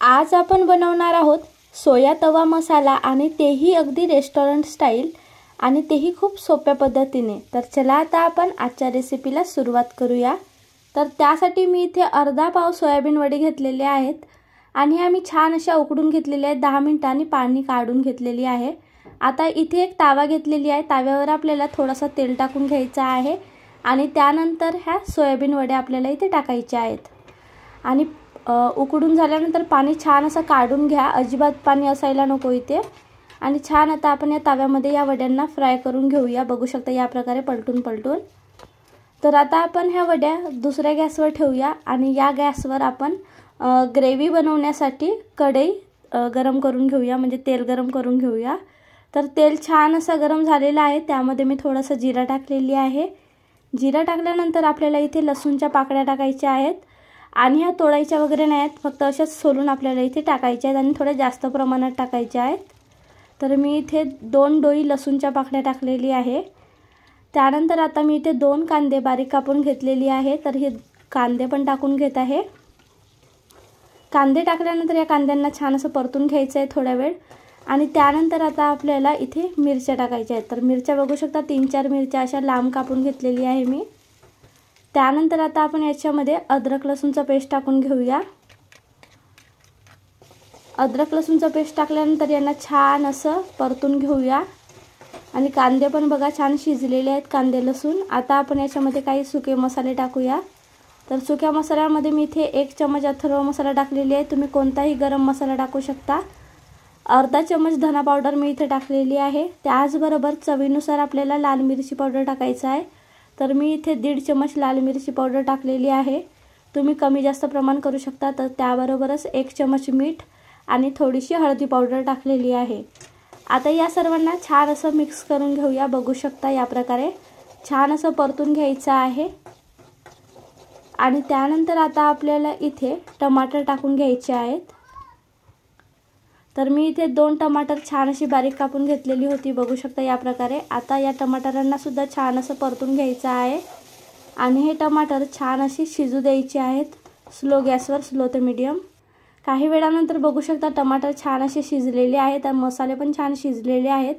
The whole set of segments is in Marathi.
आज आपण बनवणार आहोत सोया तवा मसाला आणि तेही अगदी रेस्टॉरंट स्टाईल आणि तेही खूप सोप्या पद्धतीने। तर चला आता आपण आजच्या रेसिपीला सुरुवात करूया। तर त्यासाठी मी इथे अर्धा पाव सोयाबीन वडे घेतलेले आहेत आणि आम्ही छान अशा उकडून घेतलेल्या आहेत। 10 मिनिटांनी पाणी काढून घेतलेली आहे। आता इथे एक तावा घेतलेली आहे। ताव्यावर आपल्याला थोडासा तेल टाकून घ्यायचा आहे आणि त्यानंतर ह्या सोयाबीन वडे आपल्याला इथे टाकायचे आहेत आणि उकडून झाल्यानंतर पाणी छान असं काढून घ्या, अजिबात पाणी असायला नको इथे। आणि छान आता आपण या ताव्यामध्ये या वड्यांना फ्राय करून घेऊया। बघू शकता या प्रकारे पलटून पलटून। तर आता आपण ह्या वड्या दुसऱ्या गॅसवर ठेवूया आणि या गॅसवर आपण ग्रेव्ही बनवण्यासाठी कढई गरम करून घेऊया, म्हणजे तेल गरम करून घेऊया। तर तेल छान असं गरम झालेलं आहे, त्यामध्ये मी थोडासा जिरा टाकलेली आहे। जिरा टाकल्यानंतर आपल्याला इथे लसूणच्या पाकळ्या टाकायच्या आहेत आणि ह्या तोडायच्या वगैरे नाही आहेत, फक्त अशाच सोलून आपल्याला इथे टाकायच्या आहेत आणि थोड्या जास्त प्रमाणात टाकायच्या आहेत। तर मी इथे 2 डोई लसूणच्या पाकळ्या टाकलेली आहे। त्यानंतर आता मी इथे 2 कांदे बारीक कापून घेतलेली आहे, तर हे कांदे पण टाकून घेत आहे। कांदे टाकल्यानंतर या कांद्यांना छान असं परतून घ्यायचं आहे थोडा वेळ आणि त्यानंतर आता आपल्याला इथे मिरच्या टाकायच्या आहेत। तर मिरच्या बघू शकता 3-4 मिरच्या अशा लांब कापून घेतलेली आहे मी। त्यानंतर आता आपण याच्यामध्ये अद्रक लसूणचा पेस्ट टाकून घेऊया। अद्रक लसूणचा पेस्ट टाकल्यानंतर यांना छान असं परतून घेऊया आणि कांदे पण बघा छान शिजलेले आहेत कांदे लसूण। आता आपण याच्यामध्ये काही सुके मसाले टाकूया। तर सुक्या मसाल्यामध्ये मी इथे 1 चमच अथर्व मसाला टाकलेली आहे, तुम्ही कोणताही गरम मसाला टाकू शकता। अर्धा चमच धना पावडर मी इथे टाकलेली आहे। त्याचबरोबर चवीनुसार आपल्याला लाल मिरची पावडर टाकायचं आहे, तर मी इथे 1.5 चमच लाल मिरची पावडर टाकलेली आहे, तुम्ही कमी जास्त प्रमाण करू शकता। तर त्याबरोबरच 1 चमच मीठ आणि थोडीशी हळदी पावडर टाकलेली आहे। आता या सर्वांना छान असं मिक्स करून घेऊया। बघू शकता या प्रकारे छान असं परतून घ्यायचं आहे आणि त्यानंतर आता आपल्याला इथे टमाटर टाकून घ्यायचे आहेत। तर मी इथे 2 टमाटर छान अशी बारीक कापून घेतलेली होती, बघू शकता या प्रकारे। आता या टमाटरांना सुद्धा छान असं परतून घ्यायचं आहे आणि हे टमाटर छान अशी शिजू द्यायचे आहेत स्लो गॅसवर, स्लो ते मीडियम। काही वेळानंतर बघू शकता टमाटर छान असे शिजलेले आहेत आणि मसाले पण छान शिजलेले आहेत।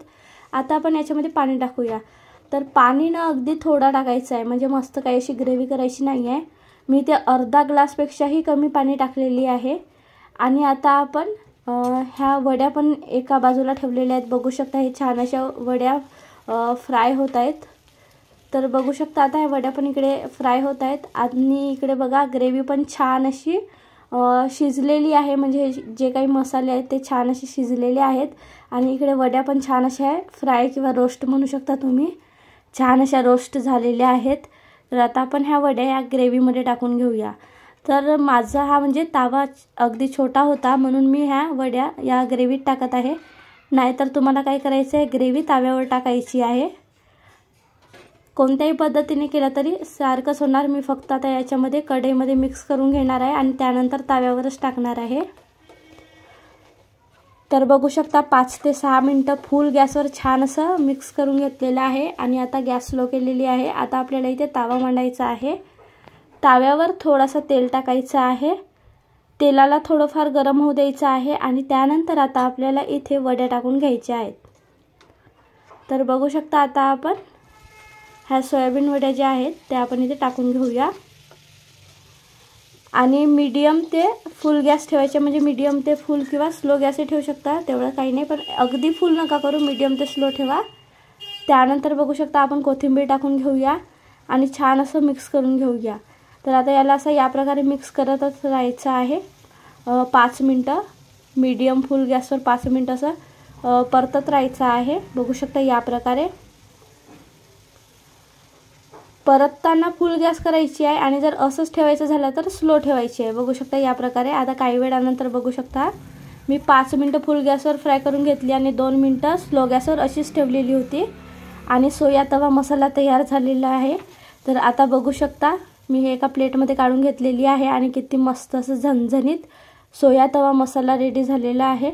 आता आपण याच्यामध्ये पाणी टाकूया। तर पाणी ना अगदी थोडा टाकायचं आहे, म्हणजे मस्त काही अशी ग्रेव्ही करायची नाही आहे। मी ते अर्धा ग्लासपेक्षाही कमी पाणी टाकलेली आहे आणि आता आपण ह्या वड्या पण एका बाजूला ठेवलेल्या आहेत। बघू शकता हे छान अशा वड्या फ्राय होत आहेत। तर बघू शकता आता ह्या वड्या पण इकडे फ्राय होत आहेत आणि इकडे बघा ग्रेव्ही पण छान अशी शिजलेली आहे, म्हणजे जे काही मसाले आहेत ते छान असे शिजलेले आहेत आणि इकडे वड्या पण छान अशा फ्राय किंवा रोस्ट म्हणू शकता तुम्ही, छान अशा रोस्ट झालेल्या आहेत। तर आता आपण ह्या वड्या या ग्रेव्हीमध्ये टाकून घेऊया। तर माझा हा म्हणजे तावा अगदी छोटा होता म्हणून मी ह्या वड्या या ग्रेव्हीत टाकत आहे, नाहीतर तुम्हाला काय करायचं आहे ग्रेव्ही ताव्यावर टाकायची आहे। कोणत्याही पद्धतीने केलं तरी सारखंच होणार। मी फक्त आता याच्यामध्ये कढईमध्ये मिक्स करून घेणार आहे आणि त्यानंतर ताव्यावरच टाकणार आहे। तर बघू शकता 5 ते 6 मिनिटं फुल गॅसवर छान असं मिक्स करून घेतलेलं आहे आणि आता गॅस स्लो केलेली आहे। आता आपल्याला इथे तावा मांडायचा आहे। ताव्यावर थोडासा तेल टाकायचं आहे, तेलाला थोडंफार गरम होऊ द्यायचं आहे आणि त्यानंतर आता आपल्याला इथे वड्या टाकून घ्यायच्या आहेत। तर बघू शकता आता आपण ह्या सोयाबीन वड्या ज्या आहेत त्या आपण इथे टाकून घेऊया आणि मीडियम ते फुल गॅस ठेवायचे, म्हणजे मीडियम ते फुल किंवा स्लो गॅसही ठेवू शकता, तेवढं काही नाही, पण अगदी फुल नका करू, मीडियम ते स्लो ठेवा। त्यानंतर बघू शकता आपण कोथिंबीर टाकून घेऊया आणि छान असं मिक्स करून घेऊया। तर आता याला असं या प्रकारे मिक्स करतच राहायचं आहे 5 मिनिटं, मीडियम फुल गॅसवर 5 मिनिटं असं परतत राहायचं आहे। बघू शकता या प्रकारे परतताना फुल गॅस करायची आहे आणि जर असंच ठेवायचं झालं तर स्लो ठेवायची आहे। बघू शकता या प्रकारे। आता काही वेळानंतर बघू शकता मी 5 मिनिटं फुल गॅसवर फ्राय करून घेतली आणि 2 मिनिटं स्लो गॅसवर अशीच ठेवलेली होती आणि सोया तवा मसाला तयार झालेला आहे। तर आता बघू शकता मी हे एका प्लेटमध्ये काढून घेतलेली आहे आणि किती मस्त असं झणझणीत सोया तवा मसाला रेडी झालेला आहे।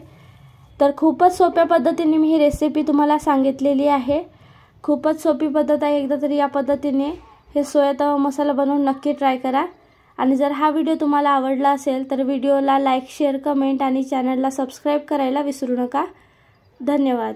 तर खूपच सोप्या पद्धतीने मी ही रेसिपी तुम्हाला सांगितलेली आहे। खूपच सोपी पद्धत आहे, एकदा तरी या पद्धतीने हे सोया तवा मसाला बनवून नक्की ट्राय करा आणि जर हा व्हिडिओ तुम्हाला आवडला असेल तर व्हिडिओला लाईक, शेअर, कमेंट आणि चॅनलला सबस्क्राईब करायला विसरू नका. धन्यवाद.